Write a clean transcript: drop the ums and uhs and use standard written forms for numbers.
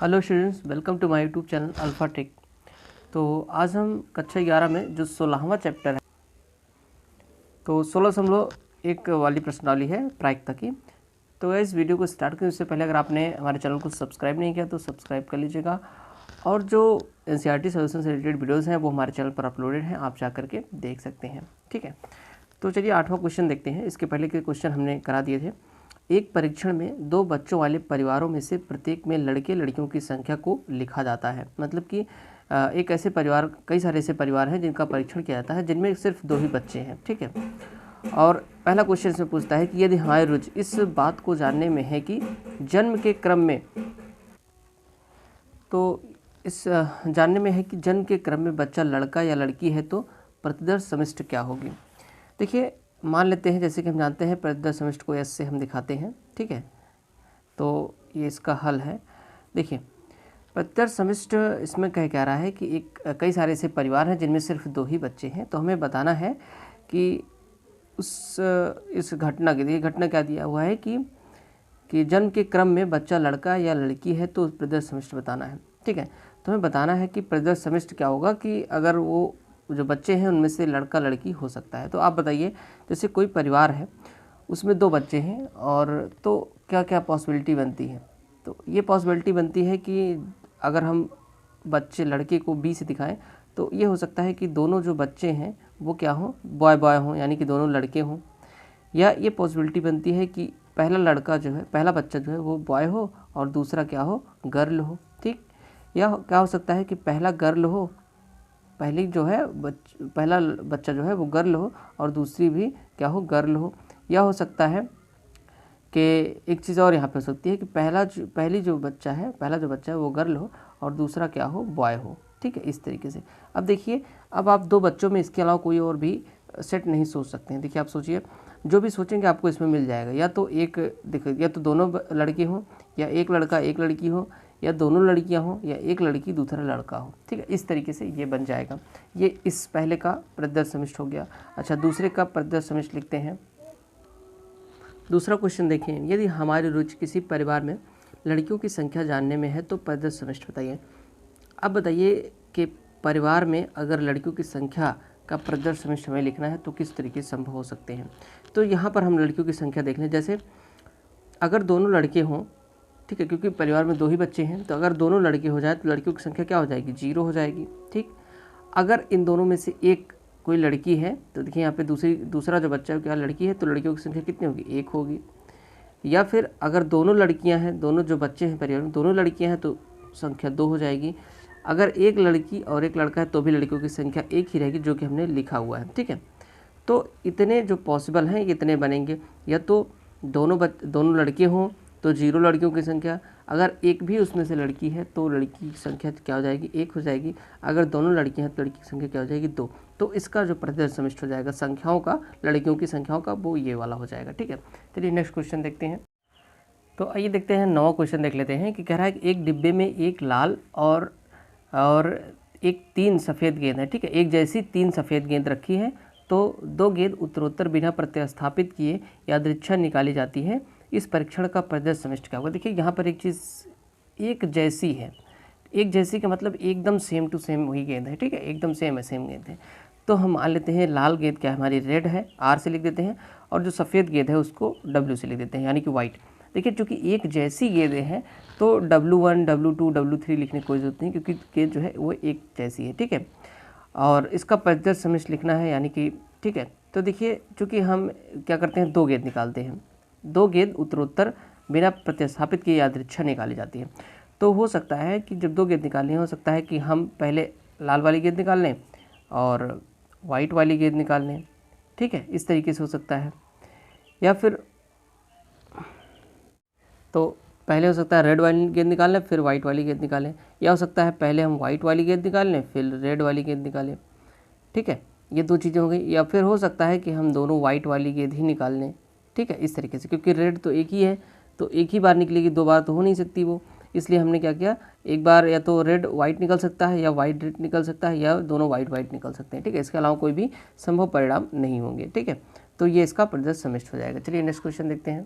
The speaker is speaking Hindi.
Hello students, welcome to my YouTube channel Alpha Tech. तो आज हम कक्षा 11 में जो 16वां चैप्टर है, तो 16.1 वाली प्रश्नावली है प्रायिकता की। तो इस वीडियो को स्टार्ट करने से पहले अगर आपने हमारे चैनल को सब्सक्राइब नहीं किया तो सब्सक्राइब कर लीजिएगा, और जो एनसीईआरटी सॉल्यूशन से रिलेटेड वीडियोज़ हैं वो हमारे चैनल पर अपलोडेड हैं, आप जा करके देख सकते हैं। ठीक है, तो चलिए 8वां क्वेश्चन देखते हैं। इसके पहले के क्वेश्चन हमने करा दिए थे। एक परीक्षण में 2 बच्चों वाले परिवारों में से प्रत्येक में लड़के लड़कियों की संख्या को लिखा जाता है। मतलब कि एक ऐसे परिवार, कई सारे ऐसे परिवार हैं जिनका परीक्षण किया जाता है जिनमें सिर्फ 2 ही बच्चे हैं। ठीक है, और पहला क्वेश्चन इसमें पूछता है कि यदि हमारी रुचि इस बात को जानने में है कि जन्म के क्रम में, तो इस जानने में है कि जन्म के क्रम में बच्चा लड़का या लड़की है तो प्रतिदर्श समष्टि क्या होगी। देखिए, मान लेते हैं जैसे कि हम जानते हैं प्रतिदर्श समष्टि को एस से हम दिखाते हैं। ठीक है, तो ये इसका हल है। देखिए, प्रतिदर्श समष्टि इसमें कह रहा है कि कई सारे ऐसे परिवार हैं जिनमें सिर्फ 2 ही बच्चे हैं, तो हमें बताना है कि इस घटना की, देखिए घटना क्या दिया हुआ है कि जन्म के क्रम में बच्चा लड़का या लड़की है तो प्रतिदर्श समष्टि बताना है। ठीक है, तो हमें बताना है कि प्रतिदर्श समष्टि क्या होगा कि अगर वो जो बच्चे हैं उनमें से लड़का लड़की हो सकता है। तो आप बताइए, जैसे कोई परिवार है उसमें 2 बच्चे हैं, और तो क्या क्या पॉसिबिलिटी बनती है। तो ये पॉसिबिलिटी बनती है कि अगर हम बच्चे लड़के को बी से दिखाएं तो ये हो सकता है कि दोनों जो बच्चे हैं वो क्या हों, बॉय बॉय हों, यानी कि दोनों लड़के हों। या ये पॉसिबिलिटी बनती है कि पहला लड़का जो है, पहला बच्चा जो है वो बॉय हो और दूसरा क्या हो, गर्ल हो। ठीक, या क्या हो सकता है कि पहला गर्ल हो, पहली जो है पहला बच्चा जो है वो गर्ल हो और दूसरी भी क्या हो, गर्ल हो। या हो सकता है कि एक चीज़ और यहाँ पे हो सकती है कि पहला जो बच्चा है वो गर्ल हो और दूसरा क्या हो, बॉय हो। ठीक है, इस तरीके से। अब देखिए, अब आप 2 बच्चों में इसके अलावा कोई और भी सेट नहीं सोच सकते हैं। देखिए, आप सोचिए, जो भी सोचेंगे आपको इसमें मिल जाएगा। या तो देखिए, या तो दोनों लड़के हों, या एक लड़का एक लड़की हो, या दोनों लड़कियां हों, या एक लड़की दूसरा लड़का हो। ठीक है, इस तरीके से ये बन जाएगा। ये इस पहले का प्रतिदर्श समष्टि हो गया। अच्छा, दूसरे का प्रतिदर्श समष्टि लिखते हैं। दूसरा क्वेश्चन देखिए, यदि हमारी रुचि किसी परिवार में लड़कियों की संख्या जानने में है तो प्रतिदर्श समष्टि बताइए। अब बताइए कि परिवार में अगर लड़कियों की संख्या का प्रतिदर्श समष्टि हमें लिखना है तो किस तरीके से संभव हो सकते हैं। तो यहाँ पर हम लड़कियों की संख्या देख लें। जैसे अगर दोनों लड़के हों, ठीक है, क्योंकि परिवार में 2 ही बच्चे हैं, तो अगर दोनों लड़के हो जाए तो लड़कियों की संख्या क्या हो जाएगी, 0 हो जाएगी। ठीक, अगर इन दोनों में से एक कोई लड़की है तो देखिए यहाँ पे दूसरा जो बच्चा है क्या लड़की है, तो लड़कियों की संख्या कितनी होगी, 1 होगी। या फिर अगर दोनों लड़कियां हैं, दोनों जो बच्चे हैं परिवार में दोनों लड़कियां हैं तो संख्या 2 हो जाएगी। अगर एक लड़की और एक लड़का है तो भी लड़कियों की संख्या 1 ही रहेगी, जो कि हमने लिखा हुआ है। ठीक है, तो इतने जो पॉसिबल हैं इतने बनेंगे। या तो दोनों लड़के हों तो 0 लड़कियों की संख्या, अगर एक भी उसमें से लड़की है तो लड़की की संख्या क्या हो जाएगी, 1 हो जाएगी। अगर दोनों लड़कियां हैं तो लड़की की संख्या क्या हो जाएगी, 2। तो इसका जो प्रतिदर्श समष्टि हो जाएगा संख्याओं का, लड़कियों की संख्याओं का, वो ये वाला हो जाएगा। ठीक है, चलिए नेक्स्ट क्वेश्चन देखते हैं। तो आइए देखते हैं 9वां क्वेश्चन देख लेते हैं कि कह रहा है कि एक डिब्बे में एक लाल और एक 3 सफ़ेद गेंद है। ठीक है, एक जैसी 3 सफ़ेद गेंद रखी है, तो 2 गेंद उत्तरोत्तर बिना प्रतिस्थापित किए यादृच्छा निकाली जाती है। इस परीक्षण का प्रतिदर्श समष्टि क्या होगा। देखिए, यहाँ पर एक चीज़ एक जैसी है। एक जैसी का मतलब एकदम सेम टू सेम वही गेंद है। ठीक है, एकदम सेम गेंद है। तो हम मान लेते हैं लाल गेंद क्या है हमारी, रेड है, R से लिख देते हैं, और जो सफ़ेद गेंद है उसको W से लिख देते हैं, यानी कि वाइट। देखिए, चूँकि एक जैसी गेंदें हैं तो W1, W2, W3 लिखने की कोई ज़रूरत नहीं, क्योंकि गेंद जो है वो एक जैसी है। ठीक है, और इसका प्रतिदर्श समष्टि लिखना है, यानी कि ठीक है। तो देखिए, चूँकि हम क्या करते हैं, 2 गेंद निकालते हैं, 2 गेंद उत्तरोत्तर बिना प्रतिस्थापित किए यादृच्छा निकाली जाती है। तो हो सकता है कि जब 2 गेंद निकालनी हो सकता है कि हम पहले लाल वाली गेंद निकाल लें और वाइट वाली गेंद निकाल लें। ठीक है, इस तरीके से हो सकता है। या फिर तो पहले हो सकता है रेड वाली गेंद निकाल लें फिर वाइट वाली गेंद निकालें, या हो सकता है पहले हम वाइट वाली गेंद निकाल लें फिर रेड वाली गेंद निकालें। ठीक है, ये 2 चीज़ें हो गई। या फिर हो सकता है कि हम दोनों वाइट वाली गेंद ही निकाल लें। ठीक है, इस तरीके से, क्योंकि रेड तो एक ही है तो एक ही बार निकलेगी, 2 बार तो हो नहीं सकती वो, इसलिए हमने क्या किया, एक बार या तो रेड वाइट निकल सकता है या वाइट रेड निकल सकता है, या दोनों वाइट वाइट निकल सकते हैं। ठीक है, इसके अलावा कोई भी संभव परिणाम नहीं होंगे। ठीक है, तो ये इसका प्रतिदर्श समष्टि हो जाएगा। चलिए नेक्स्ट क्वेश्चन देखते हैं।